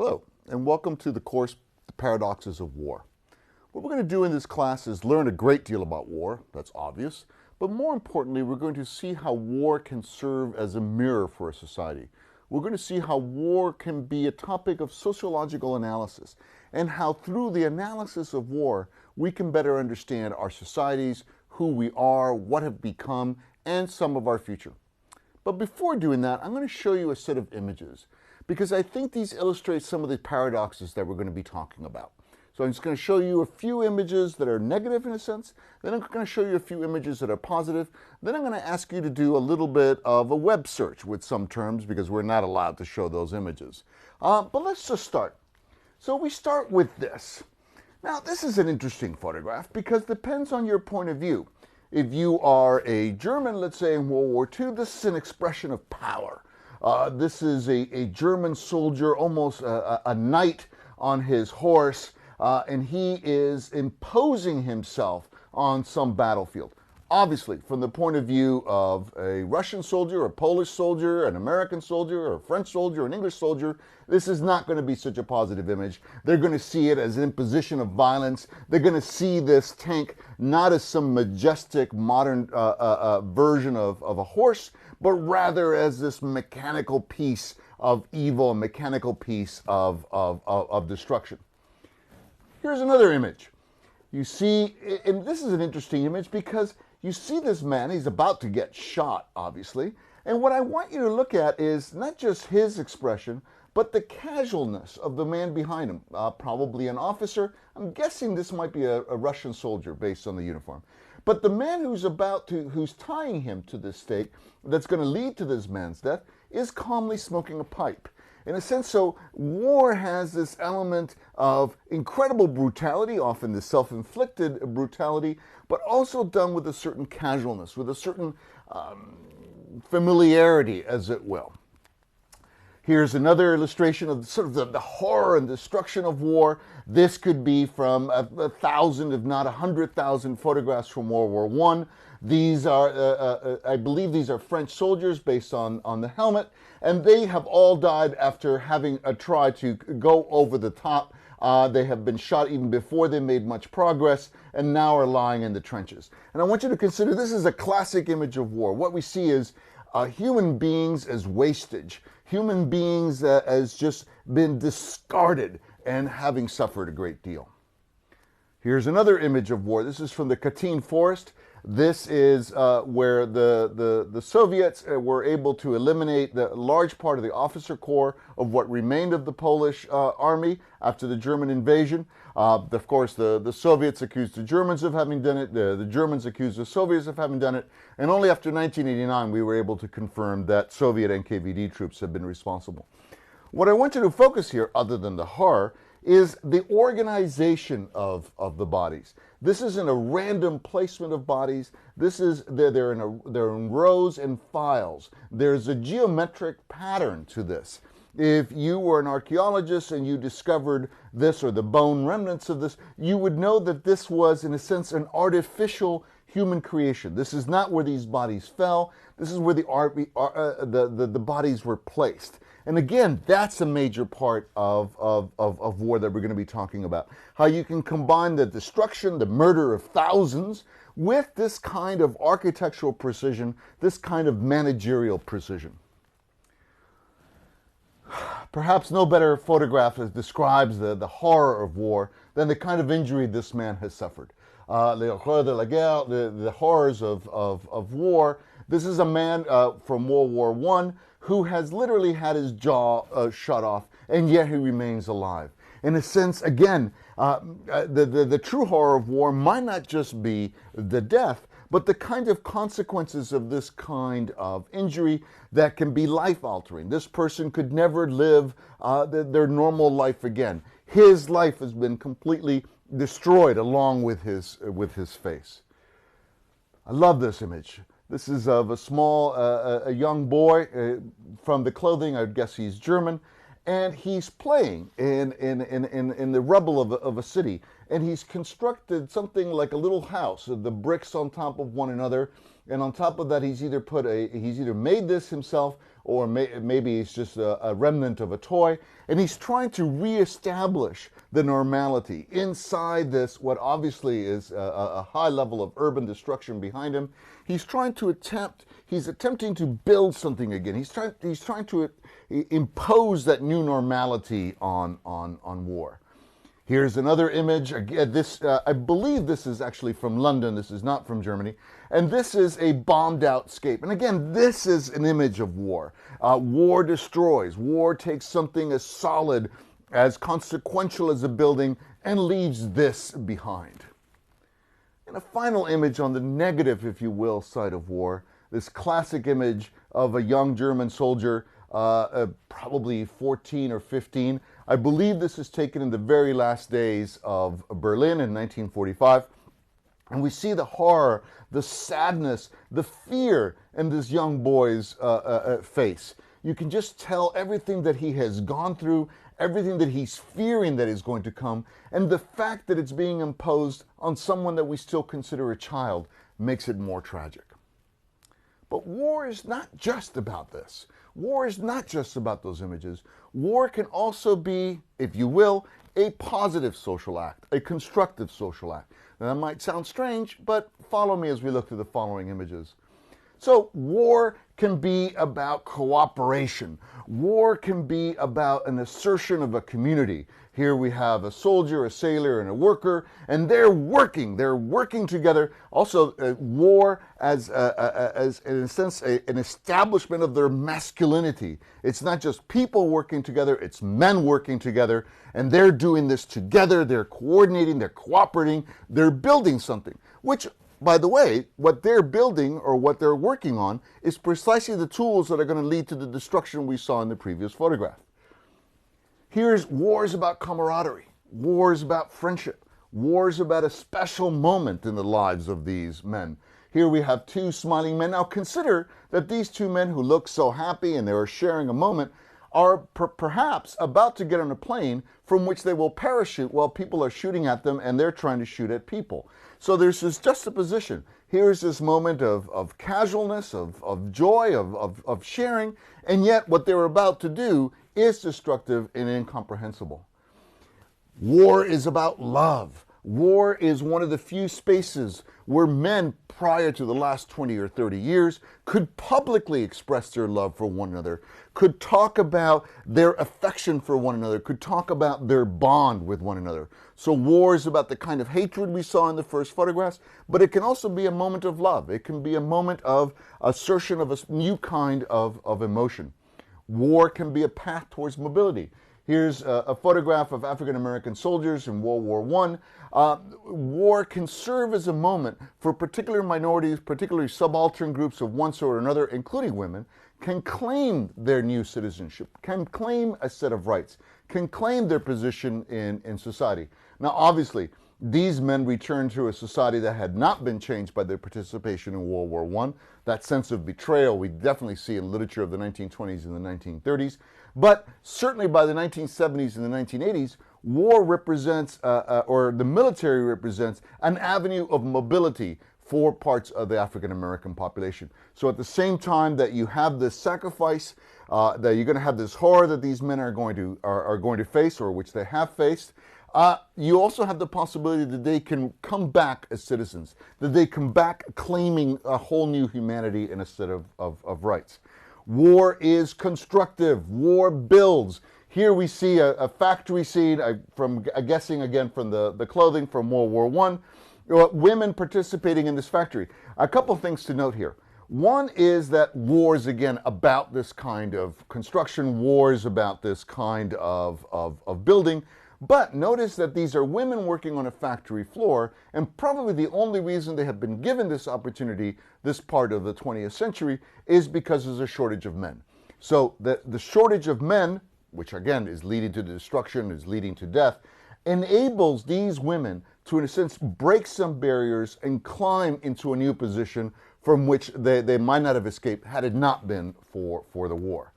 Hello, and welcome to the course, The Paradoxes of War. What we're going to do in this class is learn a great deal about war, that's obvious, but more importantly, we're going to see how war can serve as a mirror for a society. We're going to see how war can be a topic of sociological analysis, and how through the analysis of war, we can better understand our societies, who we are, what have become, and some of our future. But before doing that, I'm going to show you a set of images, because I think these illustrate some of the paradoxes that we're going to be talking about. So I'm just going to show you a few images that are negative in a sense, then I'm going to show you a few images that are positive, then I'm going to ask you to do a little bit of a web search with some terms because we're not allowed to show those images. But let's just start. So we start with this. Now this is an interesting photograph because it depends on your point of view. If you are a German, let's say in World War II, this is an expression of power. This is a German soldier, almost a knight on his horse, and he is imposing himself on some battlefield. Obviously, from the point of view of a Russian soldier, a Polish soldier, an American soldier, or a French soldier, an English soldier, this is not going to be such a positive image. They're going to see it as an imposition of violence. They're going to see this tank not as some majestic modern version of a horse, but rather as this mechanical piece of evil, a mechanical piece of destruction. Here's another image. You see, and this is an interesting image because you see this man, he's about to get shot, obviously, and what I want you to look at is not just his expression, but the casualness of the man behind him, probably an officer. I'm guessing this might be a Russian soldier based on the uniform. But the man who's tying him to this stake that's going to lead to this man's death is calmly smoking a pipe. In a sense, so war has this element of incredible brutality, often the self-inflicted brutality, but also done with a certain casualness, with a certain familiarity, as it will. Here's another illustration of sort of the horror and destruction of war. This could be from 1,000, if not 100,000 photographs from World War I. These are, I believe these are French soldiers based on the helmet, and they have all died after having tried to go over the top. They have been shot even before they made much progress, and now are lying in the trenches. And I want you to consider this is a classic image of war. What we see is human beings as wastage, human beings as just been discarded and having suffered a great deal. Here's another image of war. This is from the Katyn Forest. This is where the Soviets were able to eliminate the large part of the officer corps of what remained of the Polish army after the German invasion. Of course, the Soviets accused the Germans of having done it. The Germans accused the Soviets of having done it. And only after 1989 we were able to confirm that Soviet NKVD troops had been responsible. What I want you to focus here, other than the horror, is the organization of the bodies. This isn't a random placement of bodies. This is they're in rows and files. There's a geometric pattern to this. If you were an archaeologist and you discovered this or the bone remnants of this, you would know that this was, in a sense, an artificial human creation. This is not where these bodies fell. This is where the bodies were placed. And again, that's a major part of war that we're going to be talking about. How you can combine the destruction, the murder of thousands, with this kind of architectural precision, this kind of managerial precision. Perhaps no better photograph describes the horror of war than the kind of injury this man has suffered. Les horreurs de la guerre, the horrors of war. This is a man from World War I who has literally had his jaw shut off, and yet he remains alive. In a sense, again, the true horror of war might not just be the death, but the kind of consequences of this kind of injury that can be life-altering. This person could never live their normal life again. His life has been completely destroyed along with his face. I love this image. This is of a small, a young boy. From the clothing, I guess he's German, and he's playing in the rubble of a city, and he's constructed something like a little house, the bricks on top of one another, And on top of that, he's either made this himself, or maybe it's just a remnant of a toy, and he's trying to reestablish the normality inside this, what obviously is a high level of urban destruction behind him. He's attempting to build something again. He's trying to impose that new normality on war. Here's another image. Again, I believe this is actually from London. This is not from Germany. And this is a bombed out scape. And again, this is an image of war. War destroys. War takes something as solid, as consequential as a building, and leaves this behind. And a final image on the negative, if you will, side of war. This classic image of a young German soldier, probably 14 or 15. I believe this is taken in the very last days of Berlin in 1945. And we see the horror, the sadness, the fear in this young boy's face. You can just tell everything that he has gone through, everything that he's fearing that is going to come, and the fact that it's being imposed on someone that we still consider a child makes it more tragic. But war is not just about this. War is not just about those images. War can also be, if you will, a positive social act, a constructive social act. Now, that might sound strange, but follow me as we look through the following images. So, war can be about cooperation. War can be about an assertion of a community. Here we have a soldier, a sailor, and a worker, and they're working together. Also, war as in a sense, an establishment of their masculinity. It's not just people working together, it's men working together, and they're doing this together, they're coordinating, they're cooperating, they're building something, which, by the way, what they're building or what they're working on is precisely the tools that are going to lead to the destruction we saw in the previous photograph. Here's war is about camaraderie. War is about friendship. War is about a special moment in the lives of these men. Here we have two smiling men. Now consider that these two men who look so happy and they are sharing a moment are perhaps about to get on a plane from which they will parachute while people are shooting at them and they're trying to shoot at people. So there's this juxtaposition. Here's this moment of casualness, of joy, of sharing, and yet what they're about to do is destructive and incomprehensible. War is about love. War is one of the few spaces where men, prior to the last 20 or 30 years, could publicly express their love for one another, could talk about their affection for one another, could talk about their bond with one another. So war is about the kind of hatred we saw in the first photographs, but it can also be a moment of love. It can be a moment of assertion of a new kind of emotion. War can be a path towards mobility. Here's a photograph of African-American soldiers in World War I. War can serve as a moment for particular minorities, particularly subaltern groups of one sort or another, including women, can claim their new citizenship, can claim a set of rights, can claim their position in society. Now, obviously, these men returned to a society that had not been changed by their participation in World War I. That sense of betrayal we definitely see in literature of the 1920s and the 1930s. But certainly by the 1970s and the 1980s, war represents, or the military represents, an avenue of mobility for parts of the African American population. So at the same time that you have this sacrifice, that you're going to have this horror that these men are going to face, or which they have faced, you also have the possibility that they can come back as citizens, that they come back claiming a whole new humanity and a set of rights. War is constructive. War builds. Here we see a factory scene from, guessing again from the clothing from World War I, women participating in this factory. A couple of things to note here. One is that war is, again, about this kind of construction. War is about this kind of building. But notice that these are women working on a factory floor, and probably the only reason they have been given this opportunity, this part of the 20th century, is because there's a shortage of men. So the shortage of men, which again is leading to destruction, is leading to death, enables these women to, in a sense, break some barriers and climb into a new position from which they might not have escaped had it not been for the war.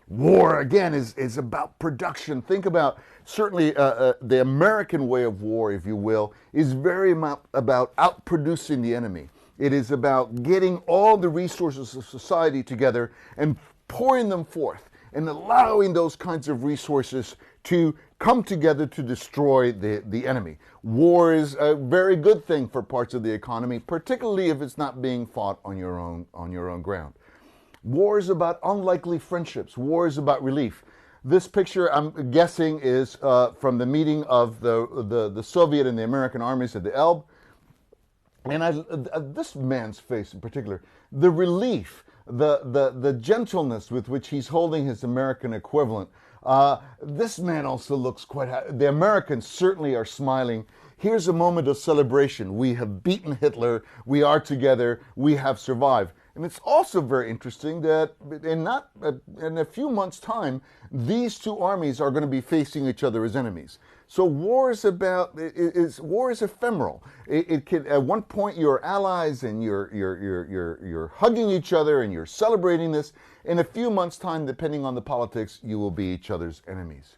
War, again, is about production. Think about, certainly the American way of war, if you will, is very much about outproducing the enemy. It is about getting all the resources of society together and pouring them forth and allowing those kinds of resources to come together to destroy the enemy. War is a very good thing for parts of the economy, particularly if it's not being fought on your own ground. War is about unlikely friendships. War is about relief. This picture, I'm guessing, is from the meeting of the Soviet and the American armies at the Elbe. And this man's face in particular, the relief, the gentleness with which he's holding his American equivalent. This man also looks quite happy. The Americans certainly are smiling. Here's a moment of celebration. We have beaten Hitler. We are together. We have survived. And it's also very interesting that in a few months' time, these two armies are going to be facing each other as enemies. So war is ephemeral. It can, at one point you're allies and you're hugging each other and you're celebrating this. In a few months' time, depending on the politics, you will be each other's enemies.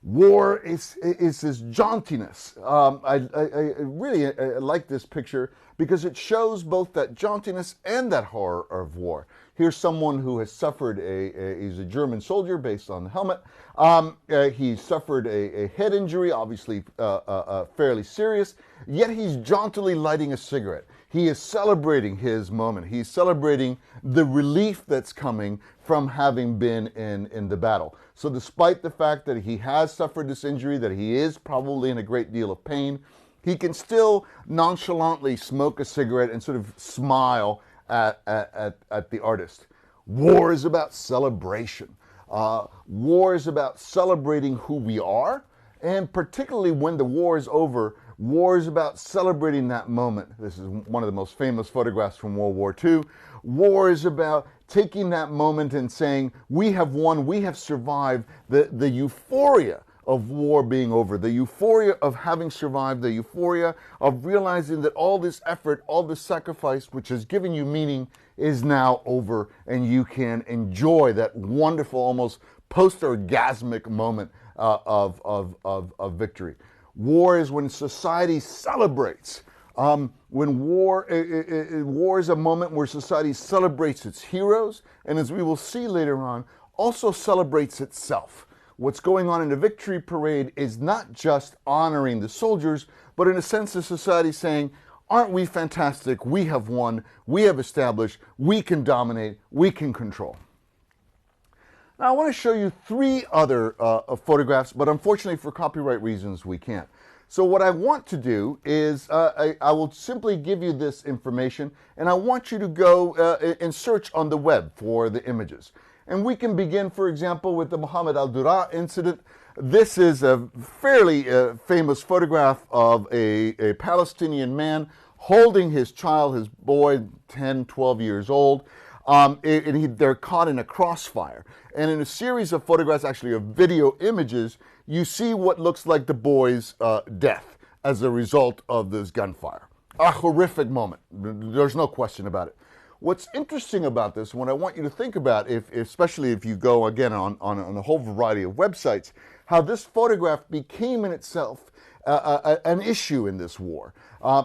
War is this jauntiness. I really like this picture because it shows both that jauntiness and that horror of war. Here's someone who has suffered he's a German soldier based on the helmet. He suffered a head injury, obviously fairly serious, yet he's jauntily lighting a cigarette. He is celebrating his moment. He's celebrating the relief that's coming from having been in the battle. So despite the fact that he has suffered this injury, that he is probably in a great deal of pain, he can still nonchalantly smoke a cigarette and sort of smile at the artist. War is about celebration. War is about celebrating who we are, and particularly when the war is over, war is about celebrating that moment. This is one of the most famous photographs from World War II. War is about taking that moment and saying, we have won, we have survived, the euphoria of war being over, the euphoria of having survived, the euphoria of realizing that all this effort, all this sacrifice, which has given you meaning, is now over, and you can enjoy that wonderful, almost post-orgasmic moment of victory. War is when society celebrates. When war is a moment where society celebrates its heroes, and as we will see later on, also celebrates itself. What's going on in the victory parade is not just honoring the soldiers, but in a sense of society saying, aren't we fantastic? We have won, we have established, we can dominate, we can control. Now I want to show you three other photographs, but unfortunately for copyright reasons we can't. So what I want to do is I will simply give you this information, and I want you to go and search on the web for the images. And we can begin, for example, with the Mohammed al-Dura incident. This is a fairly famous photograph of a Palestinian man holding his child, his boy, 10, 12 years old. They're caught in a crossfire. And in a series of photographs, actually of video images, you see what looks like the boy's death as a result of this gunfire. A horrific moment. There's no question about it. What's interesting about this, what I want you to think about, especially if you go again on a whole variety of websites, how this photograph became in itself an issue in this war.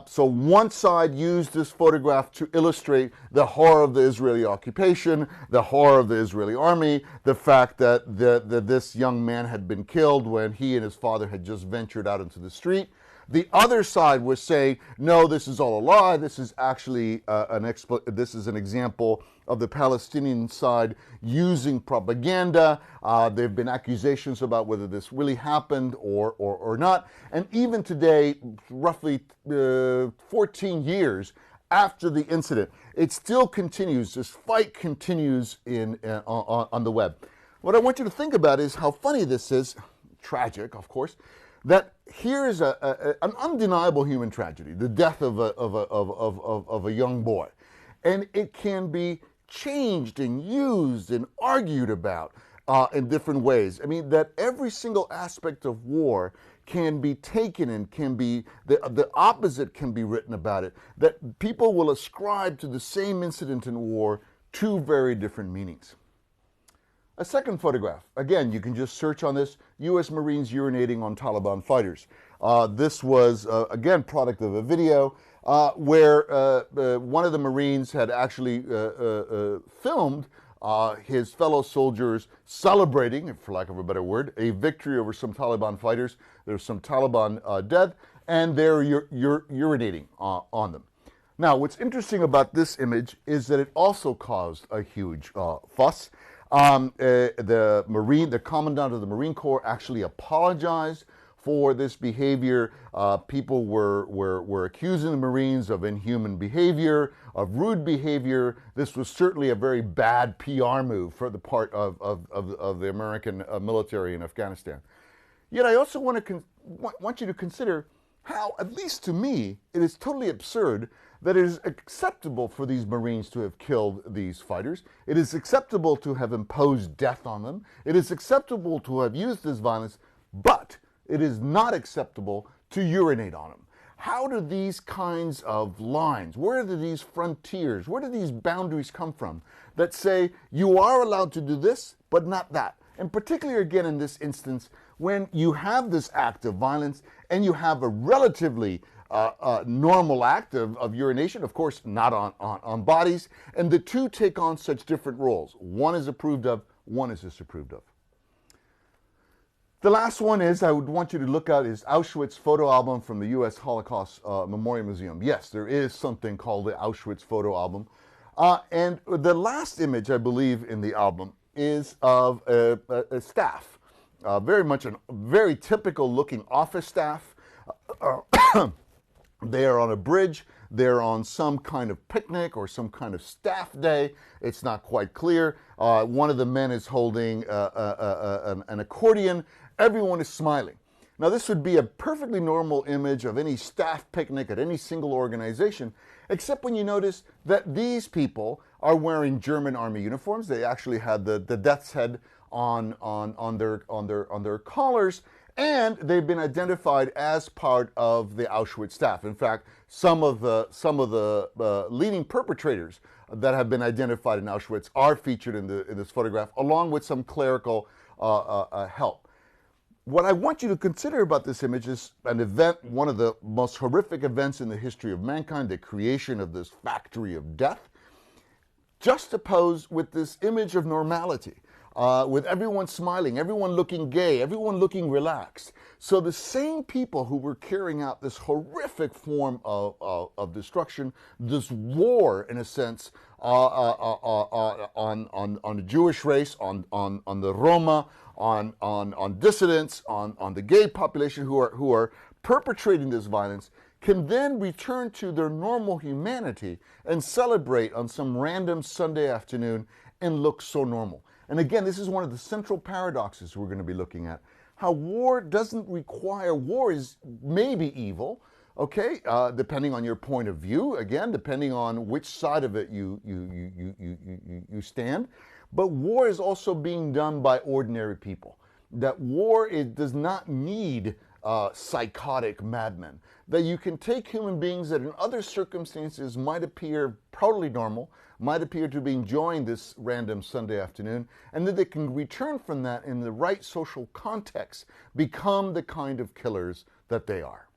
So one side used this photograph to illustrate the horror of the Israeli occupation, the horror of the Israeli army, the fact that this young man had been killed when he and his father had just ventured out into the street. The other side was saying, no, this is all a lie. This is actually this is an example of the Palestinian side using propaganda. There have been accusations about whether this really happened or not. And even today, roughly 14 years after the incident, it still continues. This fight continues on the web. What I want you to think about is how funny this is, tragic, of course, that here is an undeniable human tragedy, the death of a young boy. And it can be changed and used and argued about in different ways. I mean, that every single aspect of war can be taken and can be, the opposite can be written about it, that people will ascribe to the same incident in war two very different meanings. A second photograph. Again, you can just search on this, U.S. Marines urinating on Taliban fighters. This was, again, product of a video. where one of the Marines had actually filmed his fellow soldiers celebrating, for lack of a better word, a victory over some Taliban fighters. There's some Taliban dead, and they're urinating on them. Now, what's interesting about this image is that it also caused a huge fuss. The commandant of the Marine Corps actually apologized for this behavior. People were accusing the Marines of inhuman behavior, of rude behavior. This was certainly a very bad PR move for the part of the American military in Afghanistan. Yet I also want you to consider how, at least to me, it is totally absurd that it is acceptable for these Marines to have killed these fighters. It is acceptable to have imposed death on them. It is acceptable to have used this violence, but it is not acceptable to urinate on them. How do these kinds of lines, where do these frontiers, where do these boundaries come from that say you are allowed to do this, but not that? And particularly, again, in this instance, when you have this act of violence and you have a relatively normal act of urination, of course, not on bodies, and the two take on such different roles. One is approved of, one is disapproved of. The last one I would want you to look at is Auschwitz photo album from the U.S. Holocaust Memorial Museum. Yes, there is something called the Auschwitz photo album. And the last image, I believe, in the album is of a staff. Very much a very typical looking office staff. They are on a bridge. They're on some kind of picnic or some kind of staff day. It's not quite clear. One of the men is holding an accordion. Everyone is smiling. Now, this would be a perfectly normal image of any staff picnic at any single organization, except when you notice that these people are wearing German army uniforms. They actually had the death's head on their collars, and they've been identified as part of the Auschwitz staff. In fact, some of the leading perpetrators that have been identified in Auschwitz are featured in this photograph, along with some clerical help. What I want you to consider about this image is an event, one of the most horrific events in the history of mankind, the creation of this factory of death, juxtaposed with this image of normality, with everyone smiling, everyone looking gay, everyone looking relaxed. So the same people who were carrying out this horrific form of destruction, this war, in a sense, on the Jewish race, on the Roma, on dissidents, on the gay population who are perpetrating this violence, can then return to their normal humanity and celebrate on some random Sunday afternoon and look so normal. And again, this is one of the central paradoxes we're going to be looking at. How war doesn't require, war is maybe evil, okay, depending on your point of view, again, depending on which side of it you stand. But war is also being done by ordinary people. That war does not need psychotic madmen. That you can take human beings that in other circumstances might appear totally normal, might appear to be enjoying this random Sunday afternoon, and that they can return from that in the right social context, become the kind of killers that they are.